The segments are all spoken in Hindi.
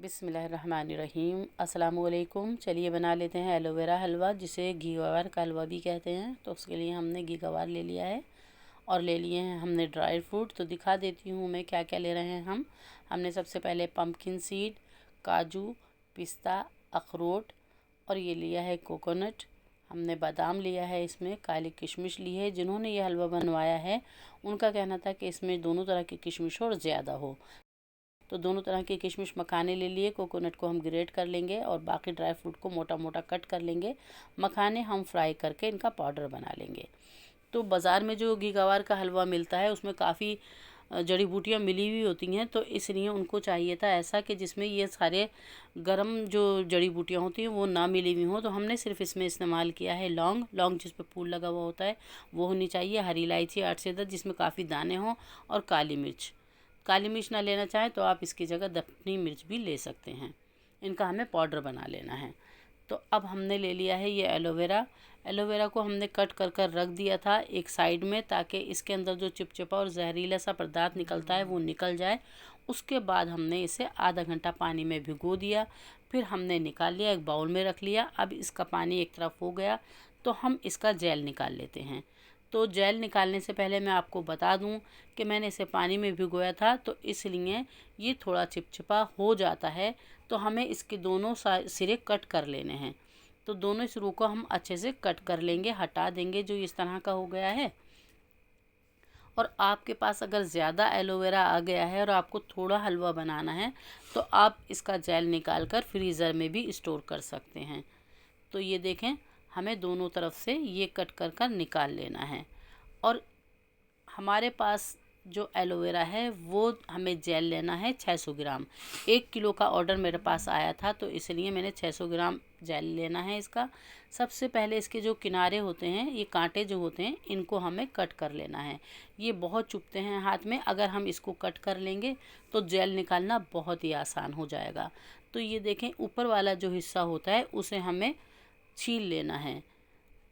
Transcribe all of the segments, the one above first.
बिस्मिल्लाहिर्रहमानिर्रहीम। अस्सलामुअलैकुम। चलिए बना लेते हैं एलोवेरा हलवा, जिसे घी गवार का हलवा भी कहते हैं। तो उसके लिए हमने घी गवार ले लिया है और ले लिए हैं हमने ड्राई फ्रूट। तो दिखा देती हूँ मैं क्या क्या ले रहे हैं हमने सबसे पहले पम्पकिन सीड, काजू, पिस्ता, अखरोट और ये लिया है कोकोनट। हमने बादाम लिया है, इसमें काली किशमिश ली है। जिन्होंने ये हलवा बनवाया है उनका कहना था कि इसमें दोनों तरह की किशमिश और ज़्यादा हो, तो दोनों तरह के किशमिश मखाने ले लिए। कोकोनट को हम ग्रेट कर लेंगे और बाकी ड्राई फ्रूट को मोटा मोटा कट कर लेंगे। मखाने हम फ्राई करके इनका पाउडर बना लेंगे। तो बाज़ार में जो घी गवार का हलवा मिलता है उसमें काफ़ी जड़ी बूटियाँ मिली हुई होती हैं, तो इसलिए उनको चाहिए था ऐसा कि जिसमें ये सारे गरम जो जड़ी बूटियाँ होती हैं वो ना मिली हुई हों। तो हमने सिर्फ इसमें इस्तेमाल किया है लौंग जिस पर फूल लगा हुआ होता है वो होनी चाहिए, हरी इलायची 8 से 10 जिसमें काफ़ी दाने हों, और काली मिर्च ना लेना चाहें तो आप इसकी जगह दखनी मिर्च भी ले सकते हैं। इनका हमें पाउडर बना लेना है। तो अब हमने ले लिया है ये एलोवेरा को हमने कट कर कर रख दिया था एक साइड में, ताकि इसके अंदर जो चिपचिपा और जहरीला सा पदार्थ निकलता है वो निकल जाए। उसके बाद हमने इसे आधा घंटा पानी में भिगो दिया, फिर हमने निकाल लिया, एक बाउल में रख लिया। अब इसका पानी एक तरफ हो गया तो हम इसका जेल निकाल लेते हैं। तो जेल निकालने से पहले मैं आपको बता दूं कि मैंने इसे पानी में भिगोया था, तो इसलिए ये थोड़ा चिपचिपा हो जाता है। तो हमें इसके दोनों सिरे कट कर लेने हैं। तो दोनों सिरों को हम अच्छे से कट कर लेंगे, हटा देंगे जो इस तरह का हो गया है। और आपके पास अगर ज़्यादा एलोवेरा आ गया है और आपको थोड़ा हलवा बनाना है तो आप इसका जेल निकाल कर फ्रीज़र में भी स्टोर कर सकते हैं। तो ये देखें, हमें दोनों तरफ से ये कट कर कर निकाल लेना है। और हमारे पास जो एलोवेरा है वो हमें जेल लेना है 600 ग्राम। 1 किलो का ऑर्डर मेरे पास आया था, तो इसलिए मैंने 600 ग्राम जेल लेना है इसका। सबसे पहले इसके जो किनारे होते हैं, ये कांटे जो होते हैं, इनको हमें कट कर लेना है। ये बहुत चुभते हैं हाथ में, अगर हम इसको कट कर लेंगे तो जेल निकालना बहुत ही आसान हो जाएगा। तो ये देखें, ऊपर वाला जो हिस्सा होता है उसे हमें छील लेना है।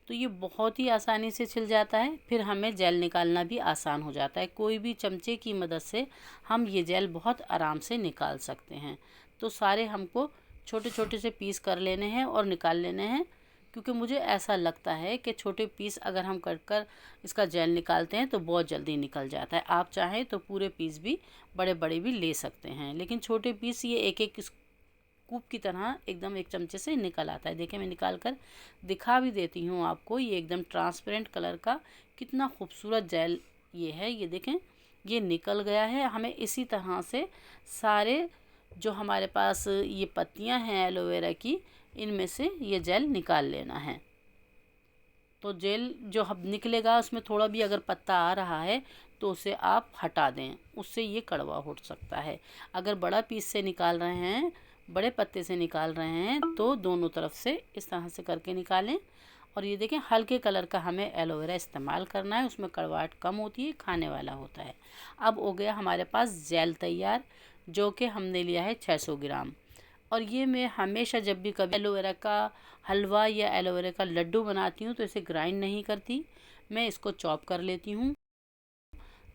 तो ये बहुत ही आसानी से छिल जाता है, फिर हमें जेल निकालना भी आसान हो जाता है। कोई भी चमचे की मदद से हम ये जेल बहुत आराम से निकाल सकते हैं। तो सारे हमको छोटे छोटे से पीस कर लेने हैं और निकाल लेने हैं, क्योंकि मुझे ऐसा लगता है कि छोटे पीस अगर हम कट कर इसका जेल निकालते हैं तो बहुत जल्दी निकल जाता है। आप चाहें तो पूरे पीस भी बड़े बड़े भी ले सकते हैं, लेकिन छोटे पीस ये एक एक कूप की तरह एकदम एक चमचे से निकल आता है। देखिए, मैं निकाल कर दिखा भी देती हूँ आपको। ये एकदम ट्रांसपेरेंट कलर का कितना खूबसूरत जेल ये है। ये देखें, ये निकल गया है। हमें इसी तरह से सारे जो हमारे पास ये पत्तियाँ हैं एलोवेरा की, इनमें से ये जेल निकाल लेना है। तो जेल जो अब निकलेगा उसमें थोड़ा भी अगर पत्ता आ रहा है तो उसे आप हटा दें, उससे ये कड़वा हो सकता है। अगर बड़ा पीस से निकाल रहे हैं, बड़े पत्ते से निकाल रहे हैं, तो दोनों तरफ से इस तरह से करके निकालें। और ये देखें, हल्के कलर का हमें एलोवेरा इस्तेमाल करना है, उसमें कड़वाहट कम होती है, खाने वाला होता है। अब हो गया हमारे पास जेल तैयार, जो कि हमने लिया है 600 ग्राम। और ये मैं हमेशा जब भी कभी एलोवेरा का हलवा या एलोवेरा का लड्डू बनाती हूँ तो इसे ग्राइंड नहीं करती, मैं इसको चॉप कर लेती हूँ।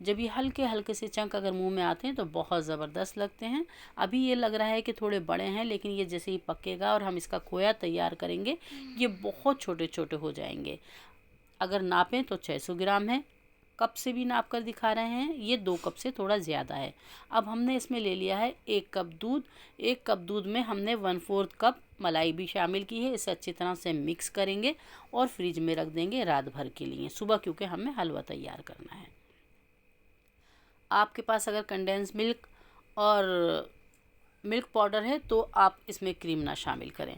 जब ये हल्के हल्के से चंक अगर मुंह में आते हैं तो बहुत ज़बरदस्त लगते हैं। अभी ये लग रहा है कि थोड़े बड़े हैं, लेकिन ये जैसे ही पकेगा और हम इसका खोया तैयार करेंगे, ये बहुत छोटे छोटे हो जाएंगे। अगर नापें तो 600 ग्राम है, कप से भी नाप कर दिखा रहे हैं, ये 2 कप से थोड़ा ज़्यादा है। अब हमने इसमें ले लिया है 1 कप दूध। 1 कप दूध में हमने 1/4 कप मलाई भी शामिल की है। इसे अच्छी तरह से मिक्स करेंगे और फ्रिज में रख देंगे रात भर के लिए, सुबह क्योंकि हमें हलवा तैयार करना है। आपके पास अगर कंडेंस मिल्क और मिल्क पाउडर है तो आप इसमें क्रीम ना शामिल करें।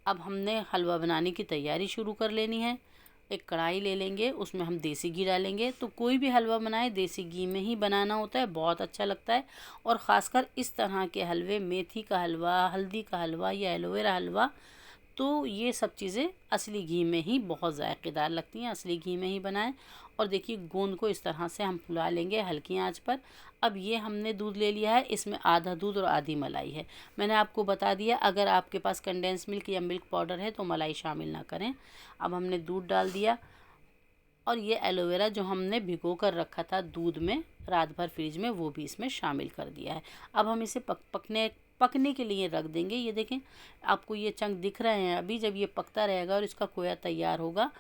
अब हमने हलवा बनाने की तैयारी शुरू कर लेनी है। एक कढ़ाई ले लेंगे, उसमें हम देसी घी डालेंगे। तो कोई भी हलवा बनाए देसी घी में ही बनाना होता है, बहुत अच्छा लगता है। और ख़ासकर इस तरह के हलवे, मेथी का हलवा, हल्दी का हलवा या एलोवेरा हलवा, तो ये सब चीज़ें असली घी में ही बहुत ज़ायक़ेदार लगती हैं। असली घी में ही बनाएं। और देखिए, गोंद को इस तरह से हम फुला लेंगे हल्की आंच पर। अब ये हमने दूध ले लिया है, इसमें आधा दूध और आधी मलाई है। मैंने आपको बता दिया, अगर आपके पास कंडेंस मिल्क या मिल्क पाउडर है तो मलाई शामिल ना करें। अब हमने दूध डाल दिया और ये एलोवेरा जो हमने भिगो कर रखा था दूध में रात भर फ्रिज में, वो भी इसमें शामिल कर दिया है। अब हम इसे पकने पकने के लिए रख देंगे। ये देखें आपको ये चंक दिख रहे हैं। अभी जब ये पकता रहेगा और इसका खोया तैयार होगा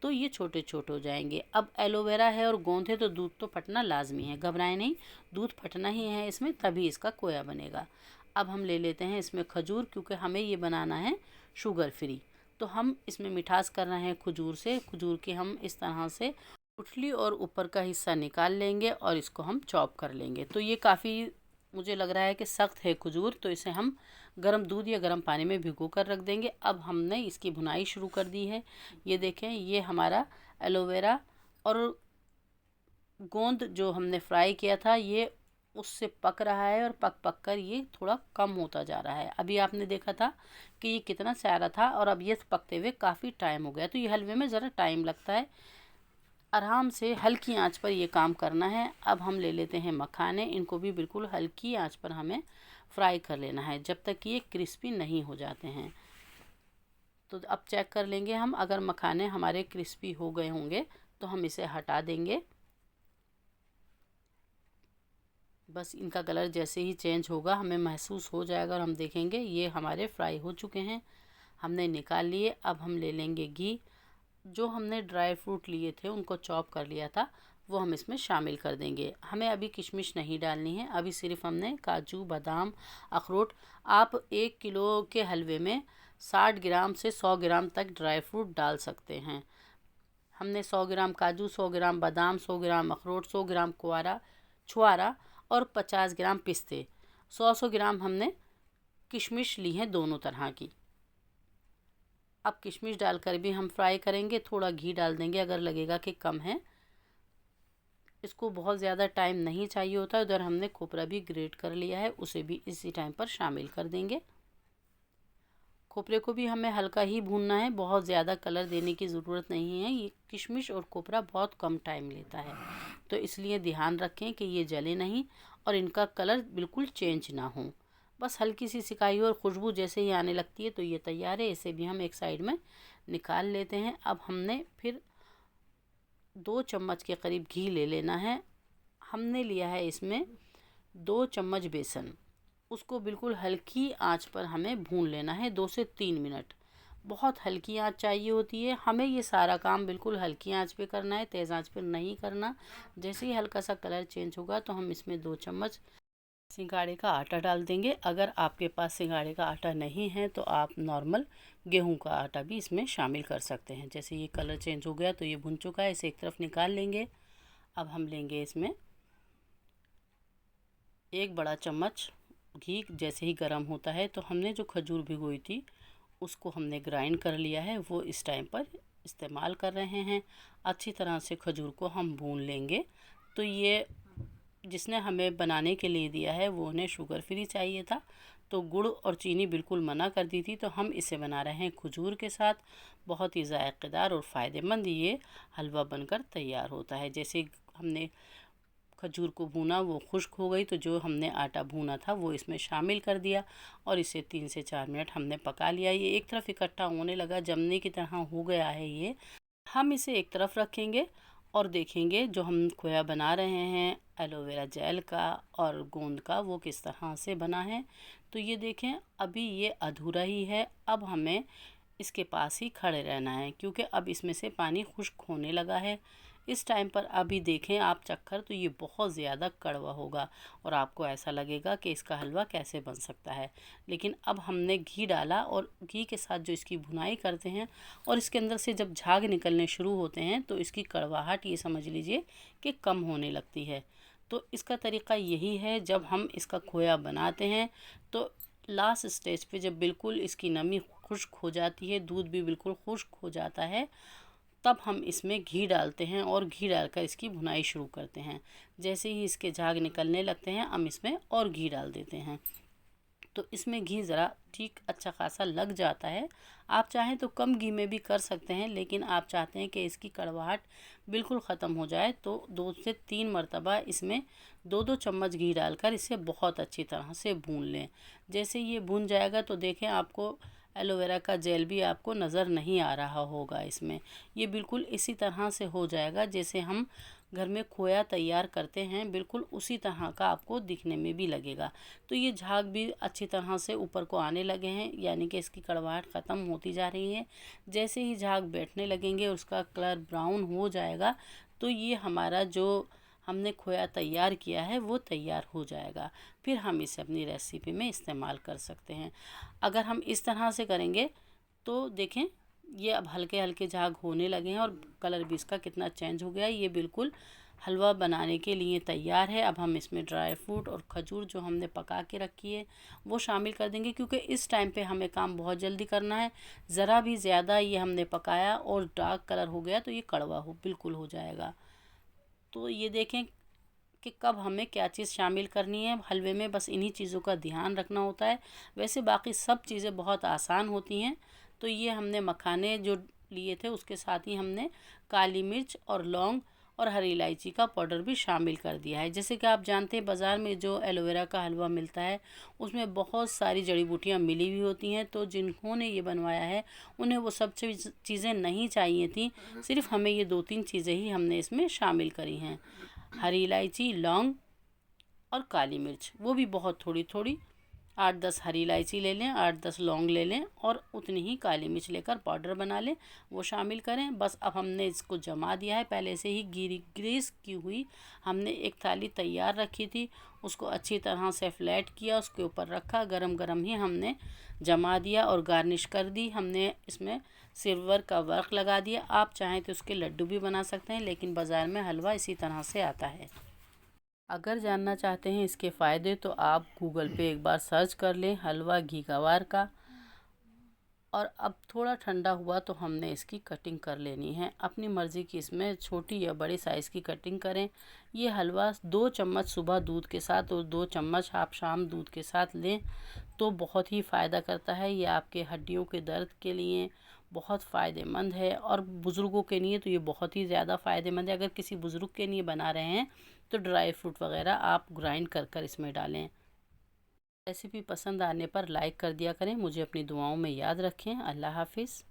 तो ये छोटे छोटे हो जाएंगे। अब एलोवेरा है और गोंद है तो दूध तो फटना लाजमी है, घबराएं नहीं, दूध फटना ही है इसमें, तभी इसका खोया बनेगा। अब हम ले लेते हैं इसमें खजूर, क्योंकि हमें ये बनाना है शुगर फ्री। तो हम इसमें मिठास कर रहे हैं खजूर से। खजूर के हम इस तरह से उठली और ऊपर का हिस्सा निकाल लेंगे और इसको हम चॉप कर लेंगे। तो ये काफ़ी मुझे लग रहा है कि सख्त है खजूर, तो इसे हम गर्म दूध या गर्म पानी में भिगो कर रख देंगे। अब हमने इसकी भुनाई शुरू कर दी है। ये देखें ये हमारा एलोवेरा और गोंद जो हमने फ्राई किया था ये उससे पक रहा है और पक पक कर ये थोड़ा कम होता जा रहा है। अभी आपने देखा था कि ये कितना स्यारा था और अब ये पकते हुए काफ़ी टाइम हो गया। तो ये हलवे में ज़रा टाइम लगता है, आराम से हल्की आंच पर ये काम करना है। अब हम ले लेते हैं मखाने, इनको भी बिल्कुल हल्की आंच पर हमें फ्राई कर लेना है जब तक कि ये क्रिस्पी नहीं हो जाते हैं। तो अब चेक कर लेंगे हम, अगर मखाने हमारे क्रिस्पी हो गए होंगे तो हम इसे हटा देंगे। बस इनका कलर जैसे ही चेंज होगा हमें महसूस हो जाएगा और हम देखेंगे ये हमारे फ्राई हो चुके हैं, हमने निकाल लिए। अब हम ले लेंगे घी। जो हमने ड्राई फ्रूट लिए थे उनको चॉप कर लिया था वो हम इसमें शामिल कर देंगे। हमें अभी किशमिश नहीं डालनी है, अभी सिर्फ हमने काजू बादाम अखरोट। आप 1 किलो के हलवे में 60 ग्राम से 100 ग्राम तक ड्राई फ्रूट डाल सकते हैं। हमने 100 ग्राम काजू, 100 ग्राम बादाम, 100 ग्राम अखरोट, 100 ग्राम छुआरा और 50 ग्राम पिस्ते, 100 ग्राम हमने किशमिश ली हैं दोनों तरह की। अब किशमिश डालकर भी हम फ्राई करेंगे। थोड़ा घी डाल देंगे अगर लगेगा कि कम है। इसको बहुत ज़्यादा टाइम नहीं चाहिए होता। उधर हमने खोपरा भी ग्रेट कर लिया है, उसे भी इसी टाइम पर शामिल कर देंगे। खोपरे को भी हमें हल्का ही भूनना है, बहुत ज़्यादा कलर देने की ज़रूरत नहीं है। ये किशमिश और खोपरा बहुत कम टाइम लेता है, तो इसलिए ध्यान रखें कि ये जले नहीं और इनका कलर बिल्कुल चेंज ना हो। बस हल्की सी सिकाई और खुशबू जैसे ही आने लगती है तो ये तैयार है। इसे भी हम एक साइड में निकाल लेते हैं। अब हमने फिर 2 चम्मच के करीब घी ले लेना है। हमने लिया है इसमें 2 चम्मच बेसन, उसको बिल्कुल हल्की आंच पर हमें भून लेना है 2 से 3 मिनट। बहुत हल्की आंच चाहिए होती है हमें, ये सारा काम बिल्कुल हल्की आंच पे करना है, तेज़ आंच पे नहीं करना। जैसे ही हल्का सा कलर चेंज होगा तो हम इसमें 2 चम्मच सिंघाड़े का आटा डाल देंगे। अगर आपके पास सिंघाड़े का आटा नहीं है तो आप नॉर्मल गेहूं का आटा भी इसमें शामिल कर सकते हैं। जैसे ये कलर चेंज हो गया तो ये भुन चुका है, इसे एक तरफ निकाल लेंगे। अब हम लेंगे इसमें 1 बड़ा चम्मच घी। जैसे ही गर्म होता है तो हमने जो खजूर भिगोई थी उसको हमने ग्राइंड कर लिया है, वो इस टाइम पर इस्तेमाल कर रहे हैं। अच्छी तरह से खजूर को हम भून लेंगे। तो ये जिसने हमें बनाने के लिए दिया है वो उन्हें शुगर फ्री चाहिए था, तो गुड़ और चीनी बिल्कुल मना कर दी थी। तो हम इसे बना रहे हैं खजूर के साथ। बहुत ही ज़ायक़ेदार और फ़ायदेमंद ये हलवा बनकर तैयार होता है। जैसे हमने खजूर को भूना वो खुश्क हो गई तो जो हमने आटा भूना था वो इसमें शामिल कर दिया और इसे 3 से 4 मिनट हमने पका लिया। ये एक तरफ इकट्ठा होने लगा, जमने की तरह हो गया है ये। हम इसे एक तरफ रखेंगे और देखेंगे जो हम खोया बना रहे हैं एलोवेरा जेल का और गोंद का वो किस तरह से बना है। तो ये देखें अभी ये अधूरा ही है। अब हमें इसके पास ही खड़े रहना है क्योंकि अब इसमें से पानी खुश्क होने लगा है। इस टाइम पर अभी देखें आप चक्कर तो ये बहुत ज़्यादा कड़वा होगा और आपको ऐसा लगेगा कि इसका हलवा कैसे बन सकता है। लेकिन अब हमने घी डाला और घी के साथ जो इसकी भुनाई करते हैं और इसके अंदर से जब झाग निकलने शुरू होते हैं तो इसकी कड़वाहट ये समझ लीजिए कि कम होने लगती है। तो इसका तरीक़ा यही है, जब हम इसका खोया बनाते हैं तो लास्ट स्टेज पे जब बिल्कुल इसकी नमी खुश्क हो जाती है, दूध भी बिल्कुल खुश्क हो जाता है, तब हम इसमें घी डालते हैं और घी डालकर इसकी भुनाई शुरू करते हैं। जैसे ही इसके झाग निकलने लगते हैं हम इसमें और घी डाल देते हैं। तो इसमें घी ज़रा ठीक अच्छा खासा लग जाता है। आप चाहें तो कम घी में भी कर सकते हैं, लेकिन आप चाहते हैं कि इसकी कड़वाहट बिल्कुल ख़त्म हो जाए तो 2 से 3 मरतबा इसमें 2-2 चम्मच घी डालकर इसे बहुत अच्छी तरह से भून लें। जैसे ये भून जाएगा तो देखें आपको एलोवेरा का जेल भी आपको नज़र नहीं आ रहा होगा इसमें। ये बिल्कुल इसी तरह से हो जाएगा जैसे हम घर में खोया तैयार करते हैं बिल्कुल उसी तरह का आपको दिखने में भी लगेगा। तो ये झाग भी अच्छी तरह से ऊपर को आने लगे हैं, यानी कि इसकी कड़वाहट ख़त्म होती जा रही है। जैसे ही झाग बैठने लगेंगे, उसका कलर ब्राउन हो जाएगा, तो ये हमारा जो हमने खोया तैयार किया है वो तैयार हो जाएगा। फिर हम इसे अपनी रेसिपी में इस्तेमाल कर सकते हैं। अगर हम इस तरह से करेंगे तो देखें, ये अब हल्के हल्के झाग होने लगे हैं और कलर भी इसका कितना चेंज हो गया है। ये बिल्कुल हलवा बनाने के लिए तैयार है। अब हम इसमें ड्राई फ्रूट और खजूर जो हमने पका के रखी है वो शामिल कर देंगे, क्योंकि इस टाइम पे हमें काम बहुत जल्दी करना है। ज़रा भी ज़्यादा ये हमने पकाया और डार्क कलर हो गया तो ये कड़वा बिल्कुल हो जाएगा। तो ये देखें कि कब हमें क्या चीज़ शामिल करनी है हलवे में, बस इन्हीं चीज़ों का ध्यान रखना होता है। वैसे बाकी सब चीज़ें बहुत आसान होती हैं। तो ये हमने मखाने जो लिए थे उसके साथ ही हमने काली मिर्च और लौंग और हरी इलायची का पाउडर भी शामिल कर दिया है। जैसे कि आप जानते हैं बाज़ार में जो एलोवेरा का हलवा मिलता है उसमें बहुत सारी जड़ी बूटियाँ मिली हुई होती हैं। तो जिन्होंने ये बनवाया है उन्हें वो सब चीज़ें नहीं चाहिए थी, सिर्फ हमें ये 2-3 चीज़ें ही हमने इसमें शामिल करी हैं। हरी इलायची, लौंग और काली मिर्च, वो भी बहुत थोड़ी थोड़ी। 8-10 हरी इलायची ले लें, 8-10 लौंग ले लें और उतनी ही काली मिर्च लेकर पाउडर बना लें, वो शामिल करें। बस अब हमने इसको जमा दिया है। पहले से ही ग्रीस की हुई हमने एक थाली तैयार रखी थी, उसको अच्छी तरह से फ्लैट किया, उसके ऊपर रखा, गरम गरम ही हमने जमा दिया और गार्निश कर दी। हमने इसमें सिल्वर का वर्क लगा दिया। आप चाहें तो उसके लड्डू भी बना सकते हैं, लेकिन बाज़ार में हलवा इसी तरह से आता है। अगर जानना चाहते हैं इसके फ़ायदे तो आप गूगल पे एक बार सर्च कर लें हलवा घी गवार का। और अब थोड़ा ठंडा हुआ तो हमने इसकी कटिंग कर लेनी है। अपनी मर्ज़ी की इसमें छोटी या बड़ी साइज़ की कटिंग करें। ये हलवा 2 चम्मच सुबह दूध के साथ और 2 चम्मच आप शाम दूध के साथ लें तो बहुत ही फ़ायदा करता है। ये आपके हड्डियों के दर्द के लिए बहुत फ़ायदेमंद है और बुज़ुर्गों के लिए तो ये बहुत ही ज़्यादा फ़ायदेमंद है। अगर किसी बुज़ुर्ग के लिए बना रहे हैं तो ड्राई फ्रूट वगैरह आप ग्राइंड कर कर इसमें डालें। रेसिपी पसंद आने पर लाइक कर दिया करें। मुझे अपनी दुआओं में याद रखें। अल्लाह हाफिज़।